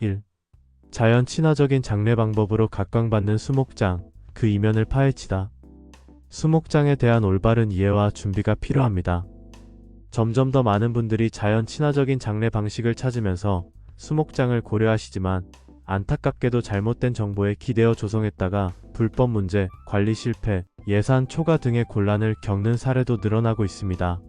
1. 자연 친화적인 장례 방법으로 각광받는 수목장, 그 이면을 파헤치다. 수목장에 대한 올바른 이해와 준비가 필요합니다. 점점 더 많은 분들이 자연 친화적인 장례 방식을 찾으면서 수목장을 고려하시지만 안타깝게도 잘못된 정보에 기대어 조성했다가 불법 문제, 관리 실패, 예산 초과 등의 곤란을 겪는 사례도 늘어나고 있습니다.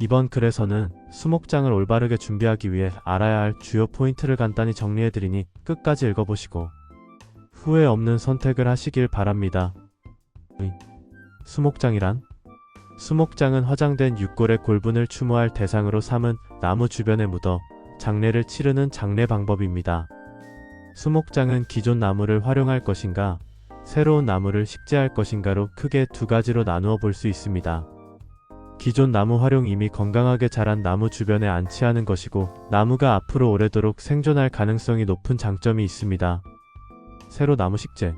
이번 글에서는 수목장을 올바르게 준비하기 위해 알아야 할 주요 포인트를 간단히 정리해드리니 끝까지 읽어보시고 후회 없는 선택을 하시길 바랍니다. 수목장이란? 수목장은 화장된 육골의 골분을 추모할 대상으로 삼은 나무 주변에 묻어 장례를 치르는 장례 방법입니다. 수목장은 기존 나무를 활용할 것인가, 새로운 나무를 식재할 것인가로 크게 두 가지로 나누어 볼 수 있습니다. 기존 나무 활용 이미 건강하게 자란 나무 주변에 안치하는 것이고 나무가 앞으로 오래도록 생존할 가능성이 높은 장점이 있습니다. 새로 나무 식재.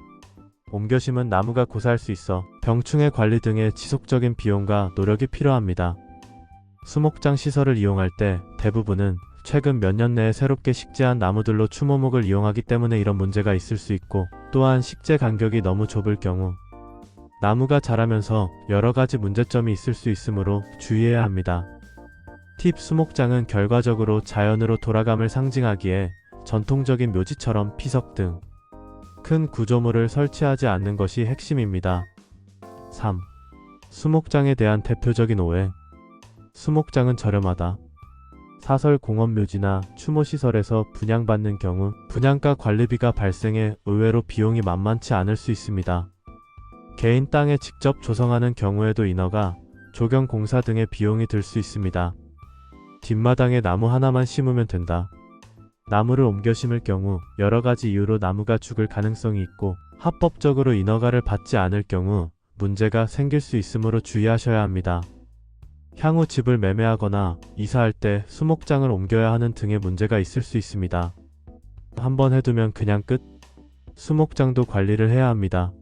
옮겨 심은 나무가 고사할 수 있어 병충해 관리 등의 지속적인 비용과 노력이 필요합니다. 수목장 시설을 이용할 때 대부분은 최근 몇 년 내에 새롭게 식재한 나무들로 추모목을 이용하기 때문에 이런 문제가 있을 수 있고 또한 식재 간격이 너무 좁을 경우 나무가 자라면서 여러가지 문제점이 있을 수 있으므로 주의해야 합니다. 팁 수목장은 결과적으로 자연으로 돌아감을 상징하기에 전통적인 묘지처럼 피석 등 큰 구조물을 설치하지 않는 것이 핵심입니다. 3. 수목장에 대한 대표적인 오해. 수목장은 저렴하다. 사설 공원묘지나 추모시설에서 분양받는 경우 분양가 관리비가 발생해 의외로 비용이 만만치 않을 수 있습니다. 개인 땅에 직접 조성하는 경우에도 인허가, 조경 공사 등의 비용이 들 수 있습니다. 뒷마당에 나무 하나만 심으면 된다. 나무를 옮겨 심을 경우 여러가지 이유로 나무가 죽을 가능성이 있고 합법적으로 인허가를 받지 않을 경우 문제가 생길 수 있으므로 주의하셔야 합니다. 향후 집을 매매하거나 이사할 때 수목장을 옮겨야 하는 등의 문제가 있을 수 있습니다. 한번 해두면 그냥 끝? 수목장도 관리를 해야 합니다.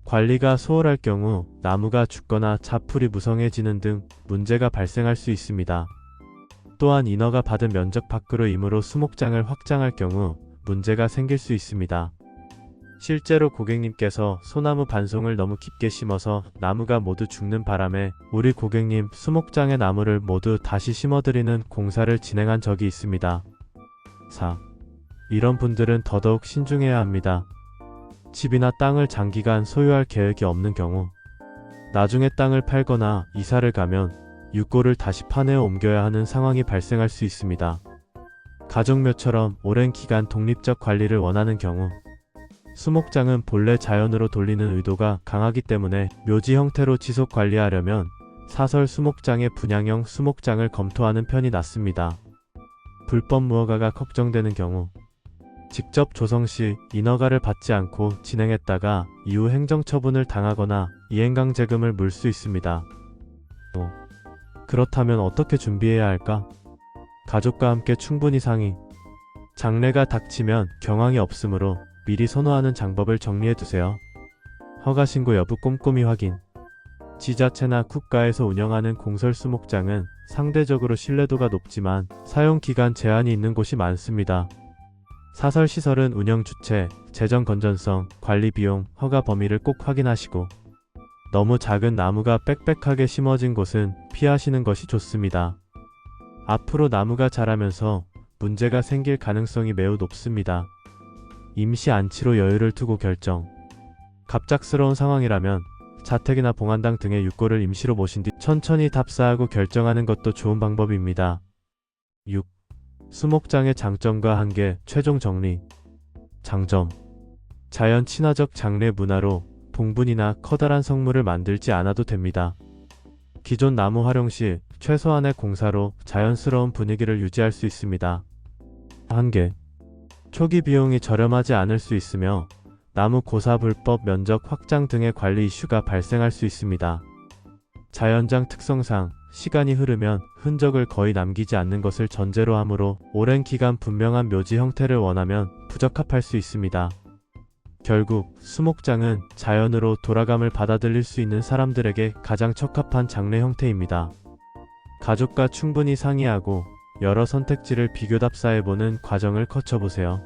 관리가 소홀할 경우 나무가 죽거나 자풀이 무성해지는 등 문제가 발생할 수 있습니다. 또한 인허가 받은 면적 밖으로 임으로 수목장을 확장할 경우 문제가 생길 수 있습니다. 실제로 고객님께서 소나무 반송을 너무 깊게 심어서 나무가 모두 죽는 바람에 우리 고객님 수목장의 나무를 모두 다시 심어드리는 공사를 진행한 적이 있습니다. 4. 이런 분들은 더더욱 신중해야 합니다. 집이나 땅을 장기간 소유할 계획이 없는 경우 나중에 땅을 팔거나 이사를 가면 육골을 다시 파내어 옮겨야 하는 상황이 발생할 수 있습니다. 가족묘처럼 오랜 기간 독립적 관리를 원하는 경우 수목장은 본래 자연으로 돌리는 의도가 강하기 때문에 묘지 형태로 지속 관리하려면 사설 수목장의 분양형 수목장을 검토하는 편이 낫습니다. 불법 무허가가 걱정되는 경우 직접 조성 시 인허가를 받지 않고 진행했다가 이후 행정처분을 당하거나 이행강제금을 물 수 있습니다. 그렇다면 어떻게 준비해야 할까? 가족과 함께 충분히 상의. 장례가 닥치면 경황이 없으므로 미리 선호하는 장법을 정리해두세요. 허가신고 여부 꼼꼼히 확인. 지자체나 국가에서 운영하는 공설 수목장은 상대적으로 신뢰도가 높지만 사용기간 제한이 있는 곳이 많습니다. 사설시설은 운영 주체, 재정 건전성, 관리 비용, 허가 범위를 꼭 확인하시고 너무 작은 나무가 빽빽하게 심어진 곳은 피하시는 것이 좋습니다. 앞으로 나무가 자라면서 문제가 생길 가능성이 매우 높습니다. 임시 안치로 여유를 두고 결정. 갑작스러운 상황이라면 자택이나 봉안당 등의 육골을 임시로 모신 뒤 천천히 답사하고 결정하는 것도 좋은 방법입니다. 6. 수목장의 장점과 한계, 최종 정리. 장점. 자연 친화적 장례 문화로 봉분이나 커다란 성물을 만들지 않아도 됩니다. 기존 나무 활용 시 최소한의 공사로 자연스러운 분위기를 유지할 수 있습니다. 한계. 초기 비용이 저렴하지 않을 수 있으며 나무 고사 불법 면적 확장 등의 관리 이슈가 발생할 수 있습니다. 자연장 특성상 시간이 흐르면 흔적을 거의 남기지 않는 것을 전제로 하므로 오랜 기간 분명한 묘지 형태를 원하면 부적합할 수 있습니다. 결국 수목장은 자연으로 돌아감을 받아들일 수 있는 사람들에게 가장 적합한 장례 형태입니다. 가족과 충분히 상의하고 여러 선택지를 비교 답사해보는 과정을 거쳐보세요.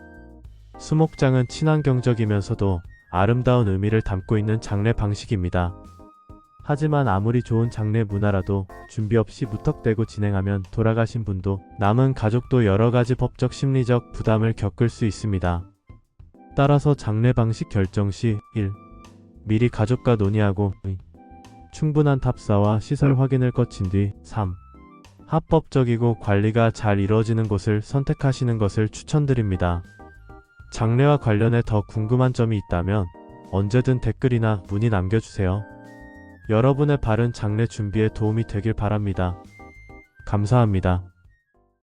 수목장은 친환경적이면서도 아름다운 의미를 담고 있는 장례 방식입니다. 하지만 아무리 좋은 장례 문화라도 준비 없이 무턱대고 진행하면 돌아가신 분도 남은 가족도 여러 가지 법적 심리적 부담을 겪을 수 있습니다. 따라서 장례 방식 결정 시 1. 미리 가족과 논의하고 2. 충분한 답사와 시설 확인을 거친 뒤 3. 합법적이고 관리가 잘 이루어지는 곳을 선택하시는 것을 추천드립니다. 장례와 관련해 더 궁금한 점이 있다면 언제든 댓글이나 문의 남겨주세요. 여러분의 바른 장례 준비에 도움이 되길 바랍니다. 감사합니다.